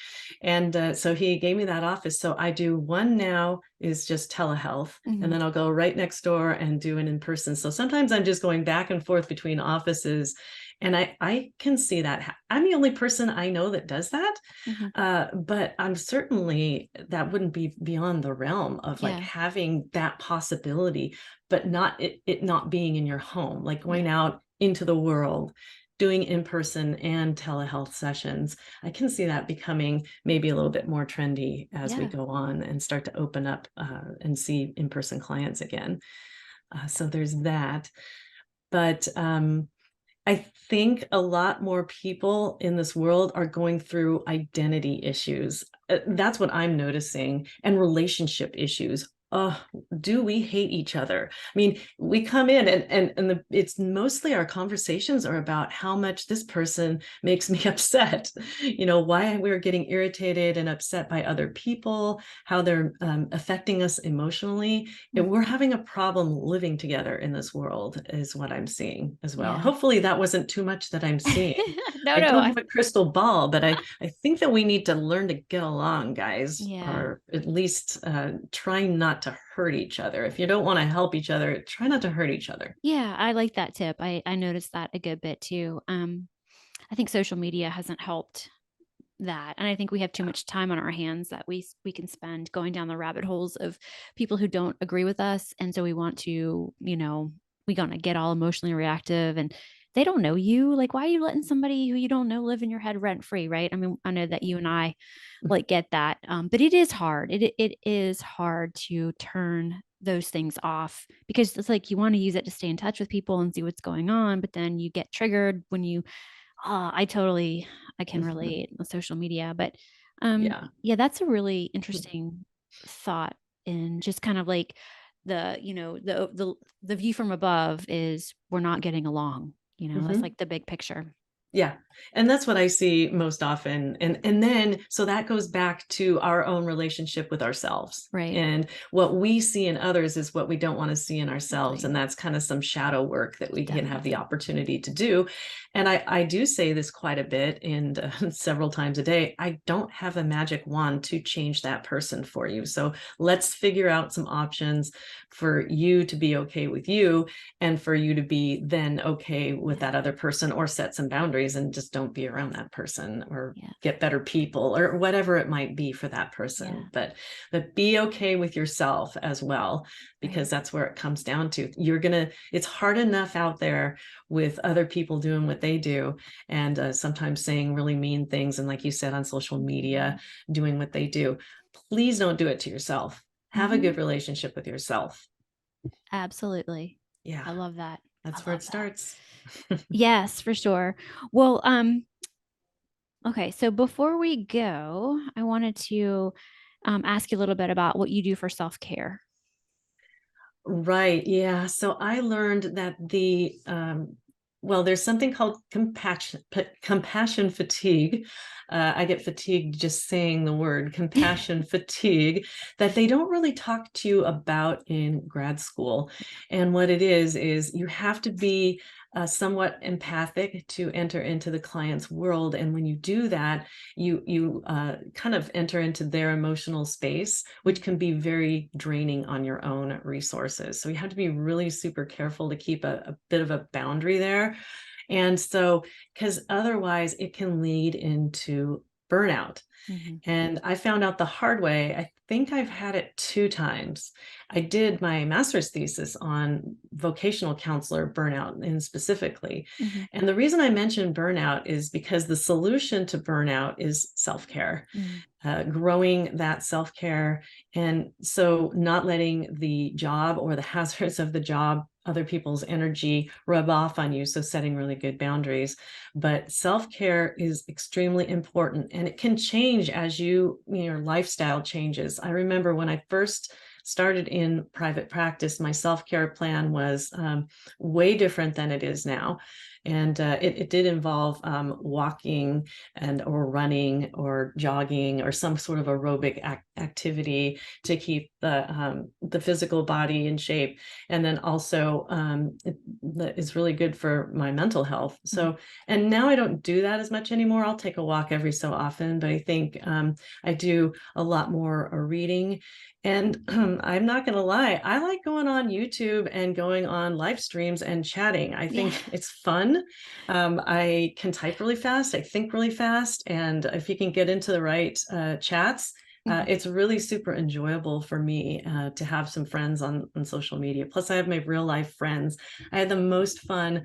[SPEAKER 2] And so he gave me that office. So I do one now is just telehealth, and
[SPEAKER 1] Mhm.
[SPEAKER 2] then I'll go right next door and do an in person. So sometimes I'm just going back and forth between offices, and I can see that. I'm the only person I know that does that,
[SPEAKER 1] Mhm.
[SPEAKER 2] but I'm certainly that wouldn't be beyond the realm of like
[SPEAKER 1] Yeah.
[SPEAKER 2] having that possibility, but not it not being in your home, like
[SPEAKER 1] Yeah.
[SPEAKER 2] going out into the world, doing in-person and telehealth sessions. I can see that becoming maybe a little bit more trendy as we
[SPEAKER 1] Yeah.
[SPEAKER 2] go on and start to open up and see in-person clients again. So there's that. But I think a lot more people in this world are going through identity issues. That's what I'm noticing, and relationship issues. Oh, do we hate each other? I mean, we come in it's mostly our conversations are about how much this person makes me upset. Why we're getting irritated and upset by other people, how they're affecting us emotionally. We're
[SPEAKER 1] Mhm.
[SPEAKER 2] having a problem living together in this world, is what I'm seeing as well.
[SPEAKER 1] Yeah.
[SPEAKER 2] Hopefully that wasn't too much that I'm seeing.
[SPEAKER 1] No,
[SPEAKER 2] I
[SPEAKER 1] no.
[SPEAKER 2] don't have a crystal ball, but I think that we need to learn to get along, guys,
[SPEAKER 1] Yeah.
[SPEAKER 2] or at least try not to hurt each other. If you don't want to help each other, try not to hurt each other.
[SPEAKER 1] Yeah, I like that tip. I noticed that a good bit too. I think social media hasn't helped that, and I think we have too much time on our hands that we can spend going down the rabbit holes of people who don't agree with us, and so we want to, we gonna get all emotionally reactive, and they don't know you. Like, why are you letting somebody who you don't know live in your head rent free, right? I mean, I know that you and I like get that, but it is hard. It is hard to turn those things off because it's like you want to use it to stay in touch with people and see what's going on, but then you get triggered when you I can relate with social media, but
[SPEAKER 2] Yeah.
[SPEAKER 1] yeah, that's a really interesting thought. And just kind of like the view from above is we're not getting along. That's
[SPEAKER 2] Mhm.
[SPEAKER 1] like the big picture.
[SPEAKER 2] Yeah. And that's what I see most often. And then so that goes back to our own relationship with ourselves.
[SPEAKER 1] Right.
[SPEAKER 2] And what we see in others is what we don't want to see in ourselves.
[SPEAKER 1] Exactly.
[SPEAKER 2] And that's kind of some shadow work that we can have the
[SPEAKER 1] Definitely.
[SPEAKER 2] opportunity to do. And I do say this quite a bit and several times a day. I don't have a magic wand to change that person for you. So let's figure out some options for you to be okay with you, and for you to be then okay with
[SPEAKER 1] Yeah.
[SPEAKER 2] that other person, or set some boundaries and just don't be around that person, or
[SPEAKER 1] Yeah.
[SPEAKER 2] get better people, or whatever it might be for that
[SPEAKER 1] Yeah.
[SPEAKER 2] person. But be okay with yourself as well,
[SPEAKER 1] Right.
[SPEAKER 2] because that's where it comes down to. It's hard enough out there with other people doing what they do, and sometimes saying really mean things, and like you said, on social media,
[SPEAKER 1] Mhm.
[SPEAKER 2] doing what they do. Please don't do it to yourself. Have a
[SPEAKER 1] Mhm.
[SPEAKER 2] good relationship with yourself.
[SPEAKER 1] Absolutely.
[SPEAKER 2] Yeah,
[SPEAKER 1] I love that. I
[SPEAKER 2] that's where
[SPEAKER 1] love
[SPEAKER 2] it
[SPEAKER 1] that.
[SPEAKER 2] starts.
[SPEAKER 1] Yes, for sure. Well, okay, so before we go, I wanted to ask you a little bit about what you do for self care.
[SPEAKER 2] Right. Yeah. So I learned that there's something called compassion fatigue. I get fatigued just saying the word compassion fatigue, that they don't really talk to you about in grad school. And what it is you have to be somewhat empathic to enter into the client's world. And when you do that, you kind of enter into their emotional space, which can be very draining on your own resources. So you have to be really super careful to keep a bit of a boundary there. And so, because otherwise it can lead into burnout.
[SPEAKER 1] Mm-hmm.
[SPEAKER 2] And I found out the hard way. I think I've had it 2 times. I did my master's thesis on vocational counselor burnout and specifically.
[SPEAKER 1] Mm-hmm.
[SPEAKER 2] And the reason I mentioned burnout is because the solution to burnout is self-care, growing that self-care. And so not letting the job or the hazards of the job, other people's energy rub off on you. So setting really good boundaries. But self-care is extremely important, and it can change as your lifestyle changes. I remember when I first started in private practice, my self-care plan was way different than it is now. And it did involve walking or running or jogging or some sort of aerobic activity to keep the physical body in shape. And then also it's really good for my mental health. So, and now I don't do that as much anymore. I'll take a walk every so often, but I think I do a lot more reading. And I'm not going to lie, I like going on YouTube and going on live streams and chatting. I think it's fun. I can type really fast. I think really fast. And if you can get into the right chats, it's really super enjoyable for me to have some friends on social media. Plus, I have my real life friends. I had the most fun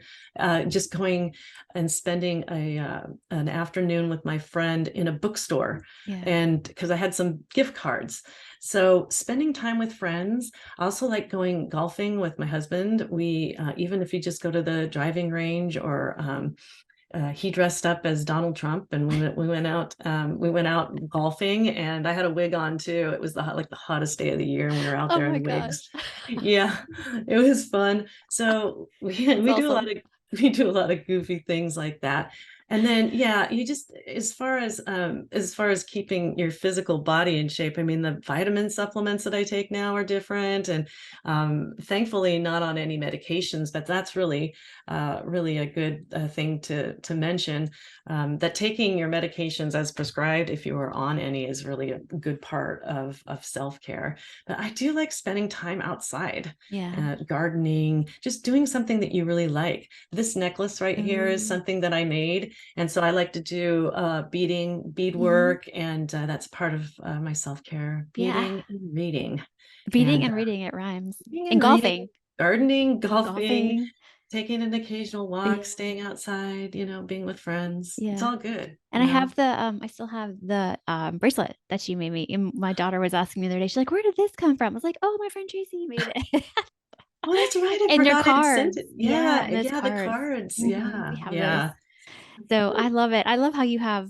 [SPEAKER 2] just going and spending an afternoon with my friend in a bookstore, and because I had some gift cards. So spending time with friends. I also like going golfing with my husband. We even if you just go to the driving range, or he dressed up as Donald Trump, and we went out golfing, and I had a wig on too. It was the hottest day of the year, and we were out
[SPEAKER 1] Oh
[SPEAKER 2] there
[SPEAKER 1] my
[SPEAKER 2] in wigs.
[SPEAKER 1] gosh.
[SPEAKER 2] Yeah, it was fun. So
[SPEAKER 1] That's
[SPEAKER 2] we do a lot
[SPEAKER 1] awesome.
[SPEAKER 2] of goofy things like that. And then, yeah, you just, as far as keeping your physical body in shape, I mean, the vitamin supplements that I take now are different, and thankfully not on any medications. But that's really really a good thing to mention, that taking your medications as prescribed, if you are on any, is really a good part of self-care. But I do like spending time outside, gardening, just doing something that you really like. This necklace right here is something that I made. And so I like to do beadwork, and that's part of my self-care, beading and reading.
[SPEAKER 1] Reading
[SPEAKER 2] And
[SPEAKER 1] and reading, it rhymes.
[SPEAKER 2] reading
[SPEAKER 1] And
[SPEAKER 2] and reading,
[SPEAKER 1] golfing.
[SPEAKER 2] gardening, golfing,
[SPEAKER 1] Golfing.
[SPEAKER 2] taking an occasional
[SPEAKER 1] Yeah.
[SPEAKER 2] walk, staying outside, being with friends. It's
[SPEAKER 1] Yeah.
[SPEAKER 2] all good,
[SPEAKER 1] And I still have the bracelet that she made me. And my daughter was asking me the other day, she's like, "Where did this come from?" I was like, "Oh, my friend Tracy made it."
[SPEAKER 2] Oh, that's right. I
[SPEAKER 1] And your
[SPEAKER 2] forgot I'd sent
[SPEAKER 1] cards.
[SPEAKER 2] it.
[SPEAKER 1] Yeah,
[SPEAKER 2] Yeah,
[SPEAKER 1] and those
[SPEAKER 2] yeah, the
[SPEAKER 1] cards.
[SPEAKER 2] cards.
[SPEAKER 1] We
[SPEAKER 2] Yeah,
[SPEAKER 1] have those.
[SPEAKER 2] yeah.
[SPEAKER 1] So I love it. I love how you have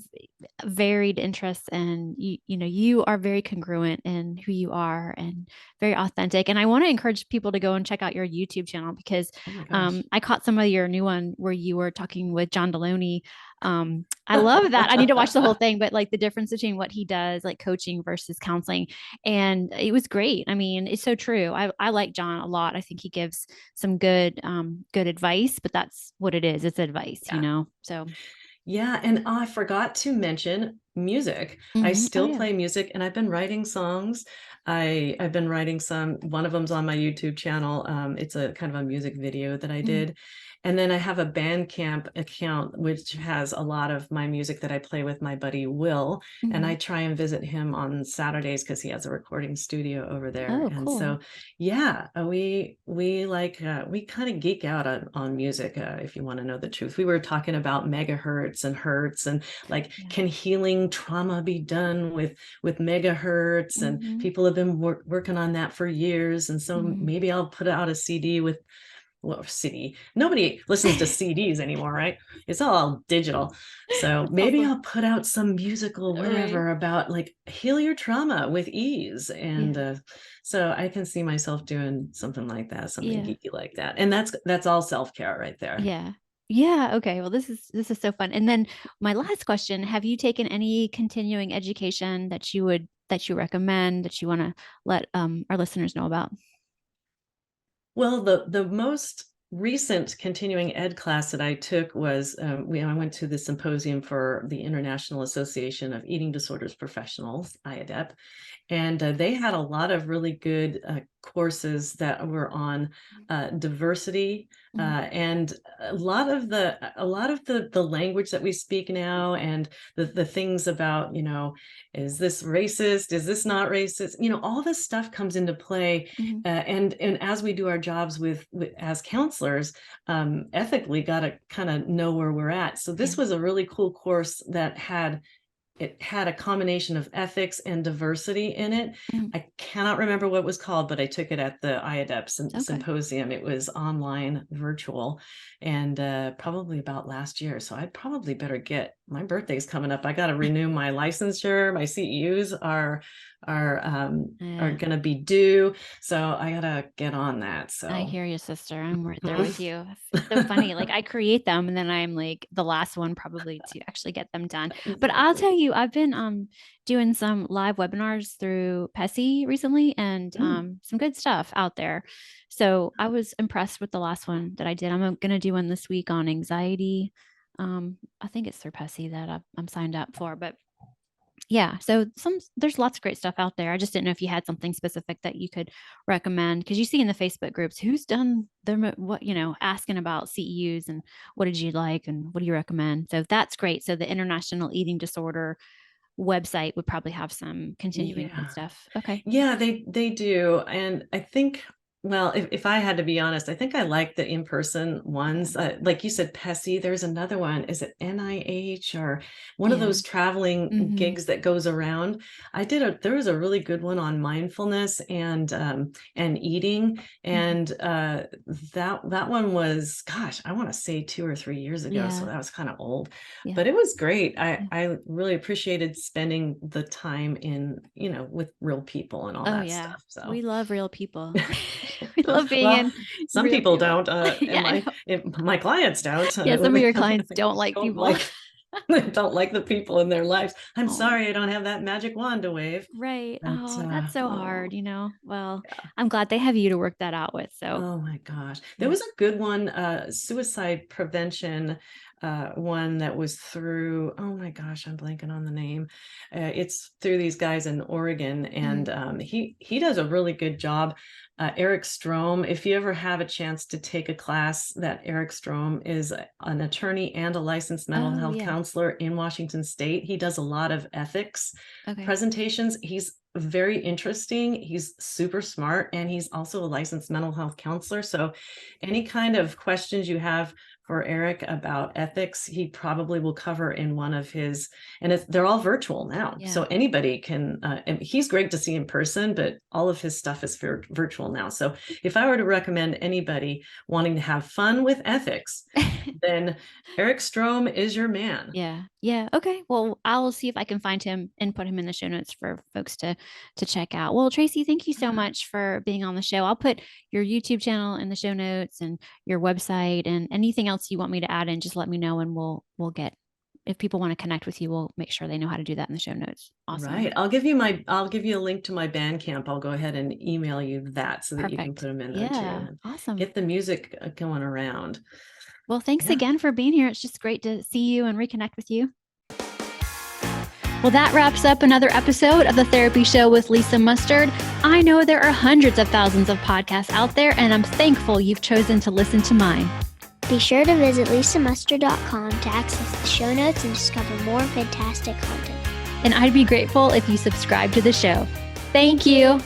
[SPEAKER 1] varied interests, and you are very congruent in who you are and very authentic. And I want to encourage people to go and check out your YouTube channel, because
[SPEAKER 2] Oh my gosh.
[SPEAKER 1] I caught some of your new one where you were talking with John Deloney. I love that. I need to watch the whole thing, but like the difference between what he does, like coaching versus counseling. And it was great. I mean, it's so true. I like John a lot. I think he gives some good advice, but that's what it is. It's advice. So
[SPEAKER 2] Yeah, and I forgot to mention music. I
[SPEAKER 1] Oh
[SPEAKER 2] still
[SPEAKER 1] yeah.
[SPEAKER 2] play music, and I've been writing songs. I've been writing some. One of them's on my YouTube channel. It's a kind of a music video that I
[SPEAKER 1] Mhm.
[SPEAKER 2] did. And then I have a Bandcamp account which has a lot of my music that I play with my buddy Will, and I
[SPEAKER 1] Mhm.
[SPEAKER 2] try and visit him on Saturdays because he has a recording studio over there.
[SPEAKER 1] Oh,
[SPEAKER 2] And
[SPEAKER 1] cool.
[SPEAKER 2] so, yeah, we kind of geek out on music, if you want to know the truth. We were talking about megahertz and hertz, and like,
[SPEAKER 1] Yeah.
[SPEAKER 2] can healing trauma be done with megahertz? And
[SPEAKER 1] Mhm.
[SPEAKER 2] people have been working on that for years. And so
[SPEAKER 1] Mhm.
[SPEAKER 2] maybe I'll put out a CD with, well, CD. Nobody listens to CDs anymore, right? It's all digital. So
[SPEAKER 1] That's
[SPEAKER 2] maybe
[SPEAKER 1] awesome.
[SPEAKER 2] I'll put out some musical
[SPEAKER 1] Right.
[SPEAKER 2] whatever about like heal your trauma with ease. And
[SPEAKER 1] Yeah.
[SPEAKER 2] so I can see myself doing something like that, something
[SPEAKER 1] Yeah.
[SPEAKER 2] geeky like that. And that's all self-care right there.
[SPEAKER 1] Yeah. Yeah. Okay. Well, this is so fun. And then my last question, have you taken any continuing education that you recommend, that you want to let our listeners know about?
[SPEAKER 2] Well, the most recent continuing ed class that I took was I went to the symposium for the International Association of Eating Disorders Professionals, IADEP, and they had a lot of really good courses that were on diversity, and a lot of the language that we speak now, and the things about, is this racist? Is this not racist? All this stuff comes into play. And as we do our jobs with as counselors, ethically got to kind of know where we're at. So this was a really cool course that had a combination of ethics and diversity in it. I cannot remember what it was called, but I took it at the IADEP symposium. It was online, virtual, and probably about last year. So I'd probably better my birthday's coming up. I got to renew my licensure. My CEUs are going to be due. So I got to get on that. So
[SPEAKER 1] I hear you, sister. I'm right there with you. It's so funny. Like I create them and then I'm like the last one probably to actually get them done.
[SPEAKER 2] Exactly.
[SPEAKER 1] But I'll tell you, I've been doing some live webinars through PESI recently, and some good stuff out there. So I was impressed with the last one that I did. I'm going to do one this week on anxiety. I think it's through PESI that I'm signed up for, but yeah, so there's lots of great stuff out there. I just didn't know if you had something specific that you could recommend, because you see in the Facebook groups who's done them, what, asking about CEUs and what did you like and what do you recommend. So that's great. So the International Eating Disorder website would probably have some continuing good stuff. Okay.
[SPEAKER 2] Yeah, they do. And I think, well, if I had to be honest, I think I like the in-person ones. Like you said, PESI, there's another one. Is it NIH or one of those traveling gigs that goes around? There was a really good one on mindfulness and eating. And that one was, gosh, I want to say 2 or 3 years ago. So that was kind of old, but it was great. I really appreciated spending the time with real people and all that stuff. So
[SPEAKER 1] we love real people. We love being in.
[SPEAKER 2] Some people don't. My clients don't.
[SPEAKER 1] Yeah, some of your clients don't like people.
[SPEAKER 2] Don't like the people in their lives. I'm sorry, I don't have that magic wand to wave.
[SPEAKER 1] Right. That's so hard, Well, I'm glad they have you to work that out with. So.
[SPEAKER 2] Oh my gosh, there was a good one, suicide prevention. One that was through, oh my gosh, I'm blanking on the name. It's through these guys in Oregon, and he does a really good job. Eric Strom, if you ever have a chance to take a class, that Eric Strom is an attorney and a licensed mental health counselor in Washington State. He does a lot of ethics presentations. He's very interesting. He's super smart, and he's also a licensed mental health counselor. So any kind of questions you have for Eric about ethics, he probably will cover in one of his, and they're all virtual now. So anybody can, and he's great to see in person, but all of his stuff is virtual now. So if I were to recommend anybody wanting to have fun with ethics, then Eric Strom is your man.
[SPEAKER 1] Yeah. Okay. Well, I'll see if I can find him and put him in the show notes for folks to check out. Well, Tracy, thank you so much for being on the show. I'll put your YouTube channel in the show notes and your website, and anything else you want me to add in, just let me know, and we'll get, if people want to connect with you, we'll make sure they know how to do that in the show notes. Awesome.
[SPEAKER 2] Right. I'll give you a link to my Bandcamp. I'll go ahead and email you that so that you can put them in there too.
[SPEAKER 1] Awesome.
[SPEAKER 2] Get the music going around.
[SPEAKER 1] Well, thanks again for being here. It's just great to see you and reconnect with you. Well, that wraps up another episode of The Therapy Show with Lisa Mustard. I know there are hundreds of thousands of podcasts out there, and I'm thankful you've chosen to listen to mine.
[SPEAKER 3] Be sure to visit lisamustard.com to access the show notes and discover more fantastic content.
[SPEAKER 1] And I'd be grateful if you subscribe to the show. Thank you.